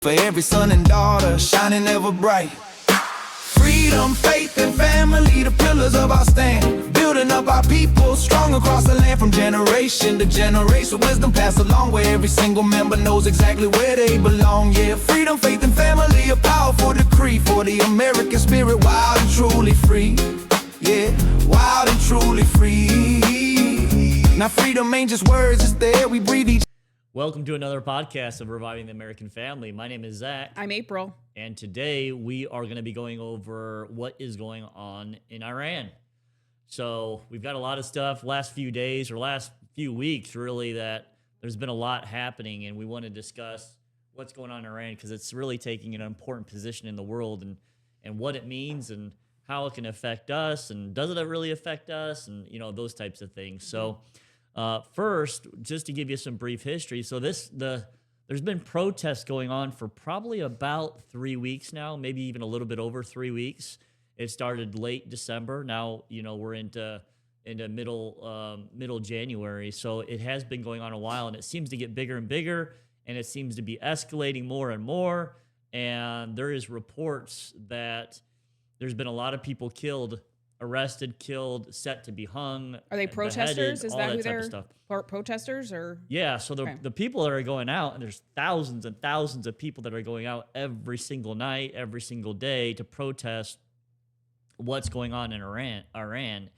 For every son and daughter, shining ever bright. Freedom, faith, and family, the pillars of our stand. Building up our people, strong across the land from generation to generation. Wisdom passed along where every single member knows exactly where they belong. Yeah, freedom, faith, and family, a powerful decree for the American spirit, wild and truly free. Yeah, wild and truly free. Now freedom ain't just words, it's there, we breathe each. Welcome to another podcast of Reviving the American Family. My name is Zach. I'm April. And today we are going to be going over what is going on in Iran. So we've got a lot of stuff last few days or last few weeks, really, that there's been a lot happening, and we want to discuss what's going on in Iran because it's really taking an important position in the world and what it means and how it can affect us and does it really affect us and, those types of things. So first, just to give you some brief history, so there's been protests going on for probably about 3 weeks now, maybe even a little bit over 3 weeks. It started late December. Now, we're into middle January, so it has been going on a while, and it seems to get bigger and bigger, and it seems to be escalating more and more. And there is reports that there's been a lot of people killed, arrested, killed, set to be hung. Are they protesters? Beheaded, Is all that who type of they're stuff. protesters or? Yeah, so the people that are going out, and there's thousands and thousands of people that are going out every single night, every single day to protest what's going on in Iran.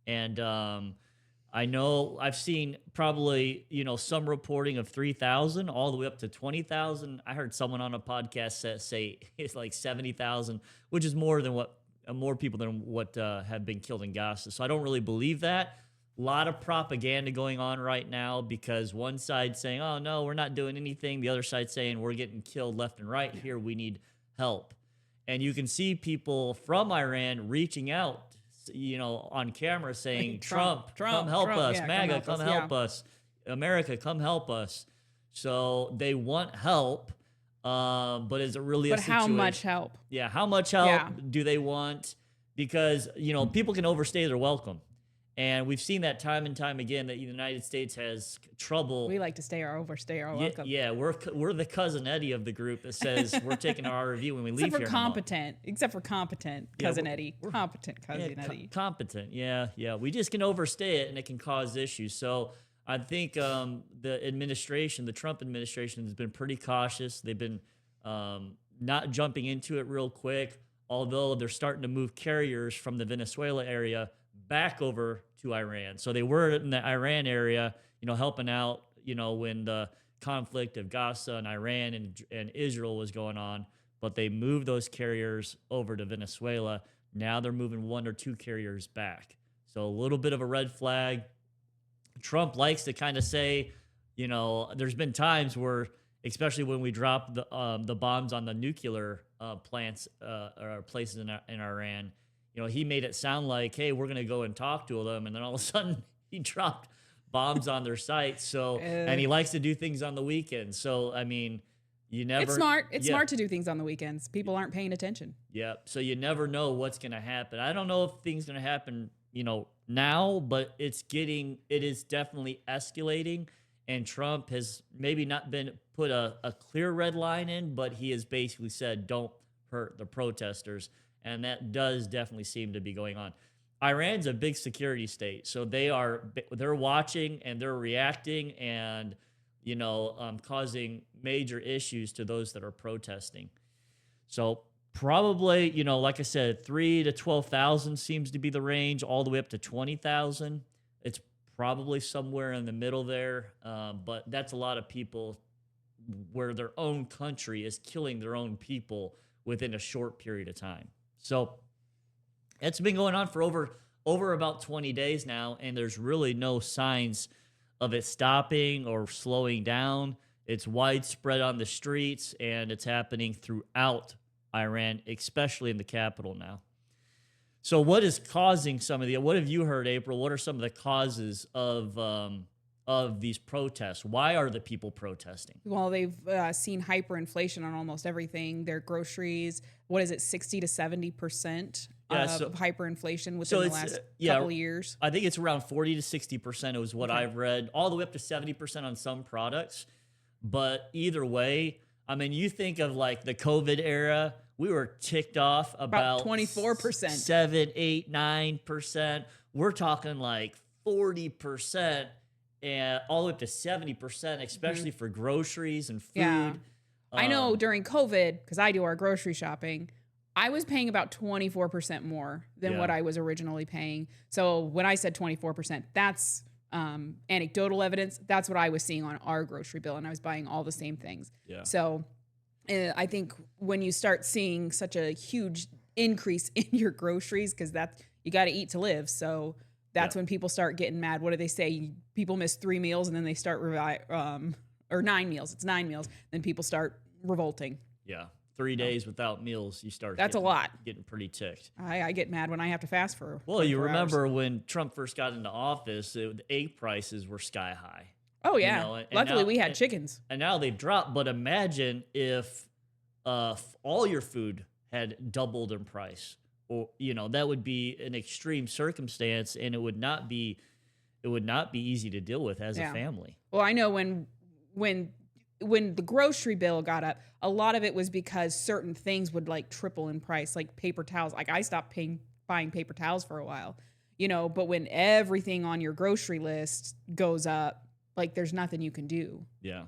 And I know I've seen probably, some reporting of 3,000 all the way up to 20,000. I heard someone on a podcast say it's like 70,000, which is more people than what have been killed in Gaza. So I don't really believe that. A lot of propaganda going on right now because one side saying, oh, no, we're not doing anything. The other side saying we're getting killed left and right here. We need help. And you can see people from Iran reaching out, on camera saying, Trump, come help us. Yeah, MAGA, come help us. America, come help us. So they want help. But is it really a situation? But how much help? Yeah, how much help do they want? Because, people can overstay their welcome. And we've seen that time and time again that the United States has trouble. We like to overstay our welcome. Yeah, we're the cousin Eddie of the group that says we're taking our review when we leave here. Except for competent cousin Eddie. Competent cousin Eddie. Competent, yeah. We just can overstay it and it can cause issues. So I think the Trump administration has been pretty cautious. They've been not jumping into it real quick, although they're starting to move carriers from the Venezuela area back over to Iran. So they were in the Iran area, helping out, when the conflict of Gaza and Iran and Israel was going on, but they moved those carriers over to Venezuela. Now they're moving 1 or 2 carriers back. So a little bit of a red flag. Trump likes to kind of say, there's been times where, especially when we drop the bombs on the nuclear plants or places in Iran, he made it sound like, hey, we're going to go and talk to them. And then all of a sudden he dropped bombs on their sites. So, and he likes to do things on the weekends. So, I mean, It's smart. It's smart to do things on the weekends. People aren't paying attention. Yeah. So you never know what's going to happen. I don't know if things going to happen, now, but it is definitely escalating. And Trump has maybe not been put a clear red line in, but he has basically said, don't hurt the protesters. And that does definitely seem to be going on. Iran's a big security state, so they're watching and they're reacting and causing major issues to those that are protesting. So probably like I said, 3,000 to 12,000 seems to be the range, all the way up to 20,000. It's probably somewhere in the middle there, but that's a lot of people where their own country is killing their own people within a short period of time. So it's been going on for over about 20 days now, and there's really no signs of it stopping or slowing down. It's widespread on the streets, and it's happening throughout Iran, especially in the capital now. So what is causing what have you heard, April? What are some of the causes of these protests? Why are the people protesting? Well, they've seen hyperinflation on almost everything. Their groceries, 60 to 70% of hyperinflation within the last couple of years. I think it's around 40 to 60% is what I've read, all the way up to 70% on some products. But either way, I mean, you think of like the COVID era, we were ticked off about 24%, 7, 8, 9%. We're talking like 40% and all the way up to 70%, especially for groceries and food. Yeah. I know during COVID, because I do our grocery shopping, I was paying about 24% more than what I was originally paying. So when I said 24%, that's anecdotal evidence. That's what I was seeing on our grocery bill, and I was buying all the same things. Yeah. So I think when you start seeing such a huge increase in your groceries, because that's, you got to eat to live. So that's when people start getting mad. What do they say? People miss 3 meals and then they start or 9 meals. It's 9 meals. Then people start revolting. Yeah. 3 days without meals, you start. That's a lot. Getting pretty ticked. I get mad when I have to fast for. Well, you remember when Trump first got into office, the egg prices were sky high. Oh yeah. You know, and luckily now, we had chickens. And now they've dropped. But imagine if all your food had doubled in price, or that would be an extreme circumstance, and it would not be easy to deal with as a family. Well, I know when the grocery bill got up, a lot of it was because certain things would like triple in price, like paper towels. Like I stopped buying paper towels for a while, but when everything on your grocery list goes up, like there's nothing you can do. Yeah.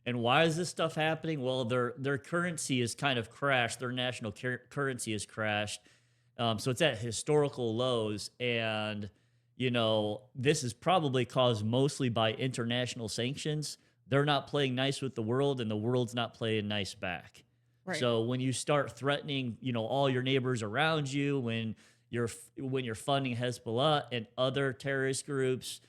And why is this stuff happening? Well, their currency has kind of crashed. Their national currency has crashed. So it's at historical lows. And, this is probably caused mostly by international sanctions. They're not playing nice with the world, and the world's not playing nice back. Right. So when you start threatening, all your neighbors around you, when you're funding Hezbollah and other terrorist groups,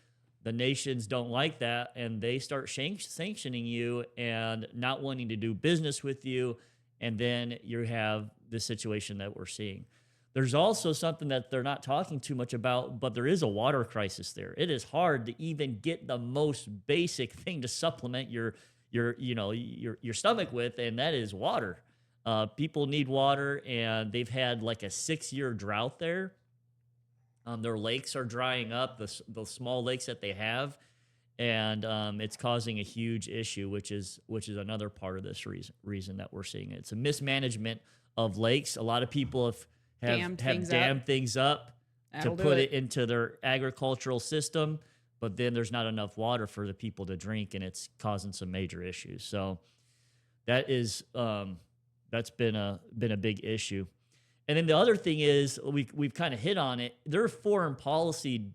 the nations don't like that, and they start sanctioning you and not wanting to do business with you, and then you have the situation that we're seeing. There's also something that they're not talking too much about, but there is a water crisis there. It is hard to even get the most basic thing to supplement your stomach with, and that is water. People need water, and they've had like a 6-year drought there. Their lakes are drying up, the small lakes that they have, and it's causing a huge issue, which is another part of this reason that we're seeing it. It's a mismanagement of lakes. A lot of people have dammed things up to put it into their agricultural system, but then there's not enough water for the people to drink, and it's causing some major issues. So that's been a big issue. And then the other thing is, we've kind of hit on it. Their foreign policy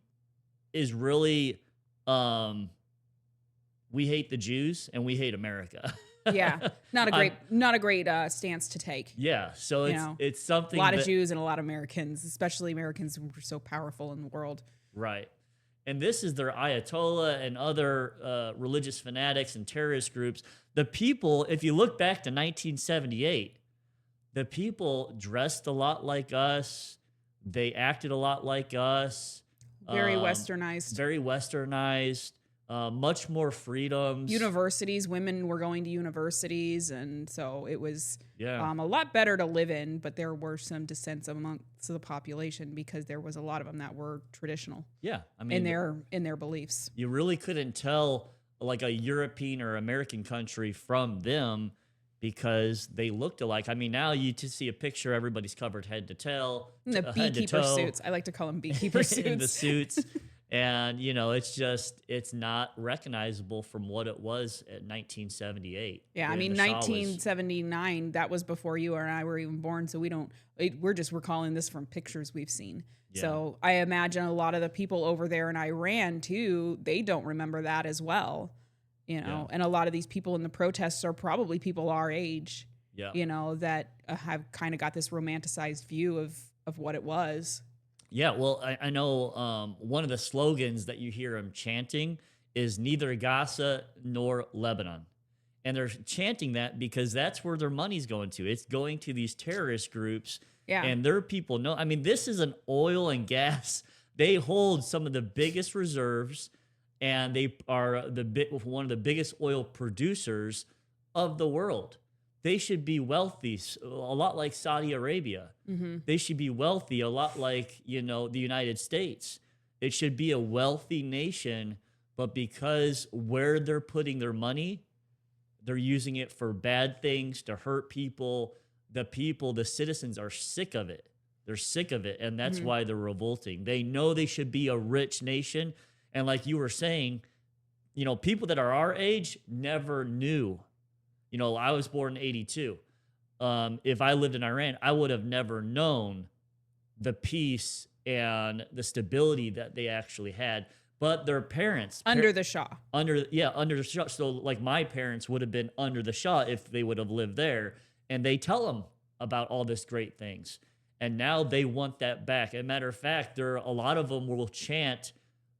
is really, we hate the Jews and we hate America. Yeah, not a great stance to take. Yeah, so it's something. A lot of Jews and a lot of Americans, especially Americans who are so powerful in the world. Right, and this is their Ayatollah and other religious fanatics and terrorist groups. The people, if you look back to 1978. The people dressed a lot like us. They acted a lot like us. Very westernized. Very westernized. Much more freedoms. Universities, women were going to universities, and so it was a lot better to live in, but there were some dissents amongst the population because there was a lot of them that were traditional. Yeah, I mean, in their beliefs. You really couldn't tell like a European or American country from them, because they looked alike. I mean, now you just see a picture, everybody's covered head to toe. The beekeeper suits. I like to call them beekeeper suits. In the suits. And, it's not recognizable from what it was at 1978. Yeah, I mean, 1979, that was before you or I were even born, so we're just recalling this from pictures we've seen. Yeah. So I imagine a lot of the people over there in Iran, too, they don't remember that as well. And a lot of these people in the protests are probably people our age, that have kind of got this romanticized view of what it was. Yeah, well, I know one of the slogans that you hear them chanting is neither Gaza nor Lebanon. And they're chanting that because that's where their money's going to. It's going to these terrorist groups. Yeah. And their people know. I mean, this is an oil and gas. They hold some of the biggest reserves, and they are one of the biggest oil producers of the world. They should be wealthy, a lot like Saudi Arabia. Mm-hmm. They should be wealthy, a lot like, the United States. It should be a wealthy nation, but because where they're putting their money they're using it for bad things to hurt people. The citizens are sick of it. They're sick of it, and that's why they're revolting. They know they should be a rich nation, and like you were saying, you know, people that are our age never knew. You know, I was born in '82. If I lived in Iran, I would have never known the peace and the stability that they actually had. But their parents Under the Shah. under the Shah. So like my parents would have been under the Shah if they would have lived there, and they tell them about all this great things. And now they want that back. As a matter of fact, a lot of them will chant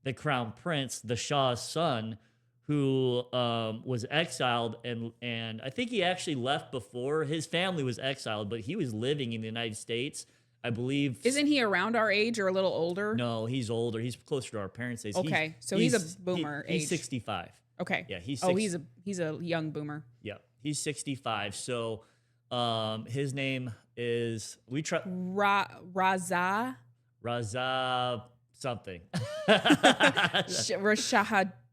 the crown prince, the Shah's son, who was exiled, and I think he actually left before his family was exiled, but he was living in the United States, I believe. Isn't he around our age or a little older? No, he's older. He's closer to our parents' age. Okay, so he's a boomer age. He's 65. Okay. Yeah, he's he's a young boomer. Yeah, he's 65. So his name is Raza something.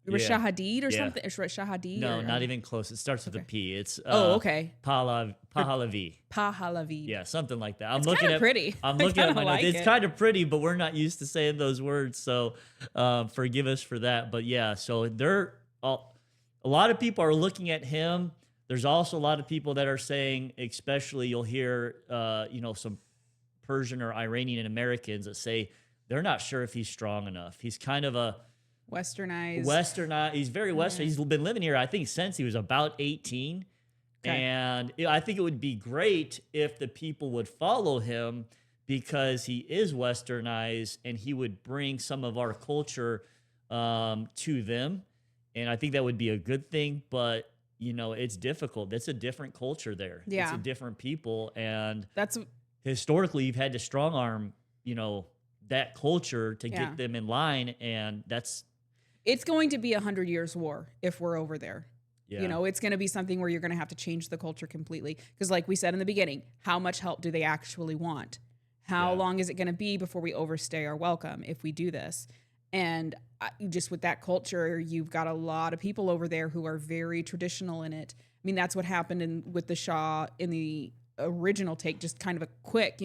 Rashahadid or something. Rashahadid. No, or, not even close. It starts with a P. It's okay. Pahlavi. Pahlavi. Yeah, something like that. I'm It's looking kinda at pretty. I'm I looking at kinda my notes. like It's it. kind of pretty, but we're not used to saying those words, so forgive us for that. But yeah, so a lot of people are looking at him. There's also a lot of people that are saying, especially you'll hear some Persian or Iranian Americans that say they're not sure if he's strong enough. He's kind of a Westernized. He's very Western. He's been living here, I think, since he was about 18. Okay. And I think it would be great if the people would follow him because he is Westernized and he would bring some of our culture to them. And I think that would be a good thing. But, you know, it's difficult. It's a different culture there. Yeah. It's a different people. And That's historically, you've had to strong arm, that culture to Yeah. get them in line. And it's going to be 100 years war if we're over there. yeah. You know, it's going to be something where you're going to have to change the culture completely. Because like we said in the beginning, how much help do they actually want? How Yeah. long is it going to be before we overstay our welcome if we do this? And just with that culture, you've got a lot of people over there who are very traditional in it. I mean, that's what happened with the Shah in the original take, just kind of a quick,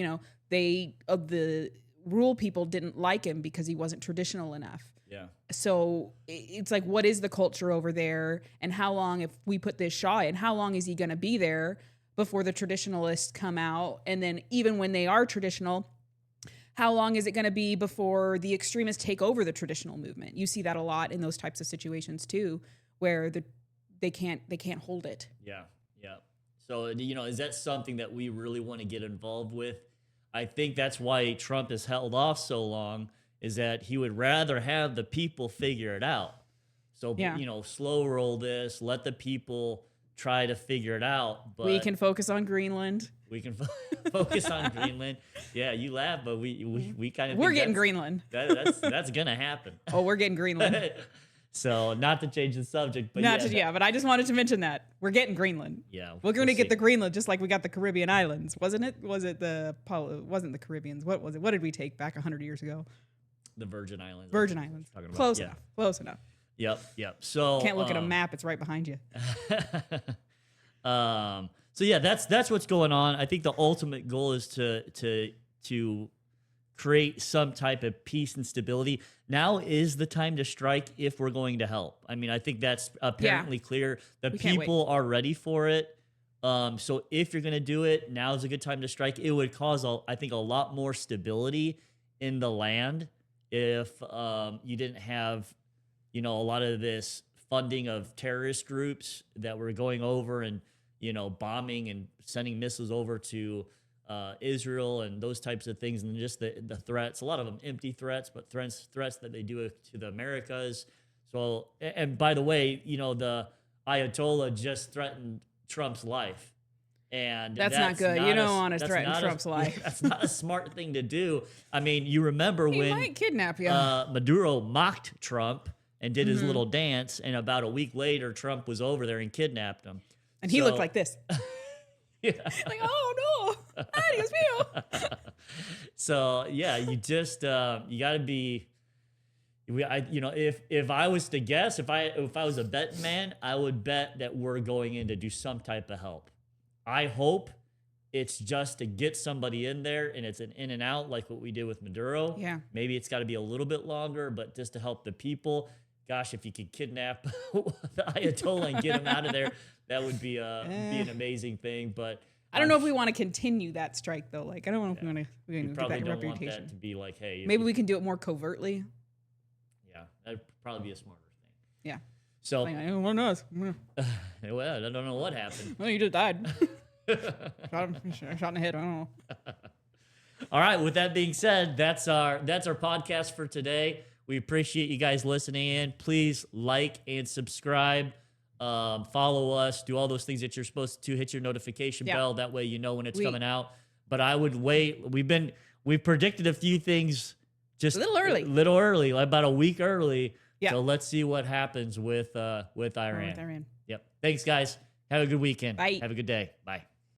the rule people didn't like him because he wasn't traditional enough. Yeah. So it's like, what is the culture over there? And how long, if we put this Shah in, how long is he going to be there before the traditionalists come out? And then even when they are traditional, how long is it going to be before the extremists take over the traditional movement? You see that a lot in those types of situations too, where they can't hold it. Yeah. Yeah. So, is that something that we really want to get involved with? I think that's why Trump has held off so long, is that he would rather have the people figure it out. So, Yeah. Slow roll this, let the people try to figure it out. But We can focus on Greenland. we can focus on Greenland. Yeah, you laugh, but we kind of We're getting Greenland. That's gonna happen. Oh, we're getting Greenland. So, not to change the subject, but But I just wanted to mention that we're getting Greenland. Yeah, We're going to we'll get see. the Greenland just like we got the Caribbean islands, wasn't it? Wasn't the Caribbeans? What was it? What did we take back 100 years ago? The Virgin Islands. Virgin Islands. Talking about. Close Yeah. enough. Close enough. Yep. So Can't look at a map; it's right behind you. So yeah, that's what's going on. I think the ultimate goal is to create some type of peace and stability. Now is the time to strike if we're going to help. I mean, I think that's apparently clear. The We can't wait. people are ready for it. So if you're going to do it, now is a good time to strike. It would cause, I think, a lot more stability in the land if you didn't have, a lot of this funding of terrorist groups that were going over and, bombing and sending missiles over to Israel and those types of things, and just the threats, a lot of them empty threats, but threats that they do to the Americas. So, and by the way, the Ayatollah just threatened Trump's life. And That's not good. You don't want to threaten Trump's life. That's not a smart thing to do. I mean, you remember He when might kidnap you. Maduro mocked Trump and did his little dance, and about a week later, Trump was over there and kidnapped him. And he looked like this. Yeah. Like, oh no, adios mio. So yeah, you just you got to be If I was to guess, if I was a betting man, I would bet that we're going in to do some type of help. I hope it's just to get somebody in there and it's an in and out like what we did with Maduro. Yeah. Maybe it's got to be a little bit longer, but just to help the people. Gosh, if you could kidnap the Ayatollah and get him out of there, that would be an amazing thing. But I don't know if we want to continue that strike though. Like I don't know if we want to get probably that don't reputation. want that to be like, hey, Maybe we can do it more covertly. Yeah, that'd probably be a smarter thing. Yeah. So, Like, who knows? well, I don't know what happened. Well, you just died. shot in the head. I don't know. All right. With that being said, that's our podcast for today. We appreciate you guys listening in. Please like and subscribe. Follow us. Do all those things that you're supposed to. Hit your notification bell. That way you know when it's coming out. But I would wait. We've predicted a few things just a little early, like about a week early. Yeah. So let's see what happens with Iran. Yep. Thanks, guys. Have a good weekend. Bye. Have a good day. Bye.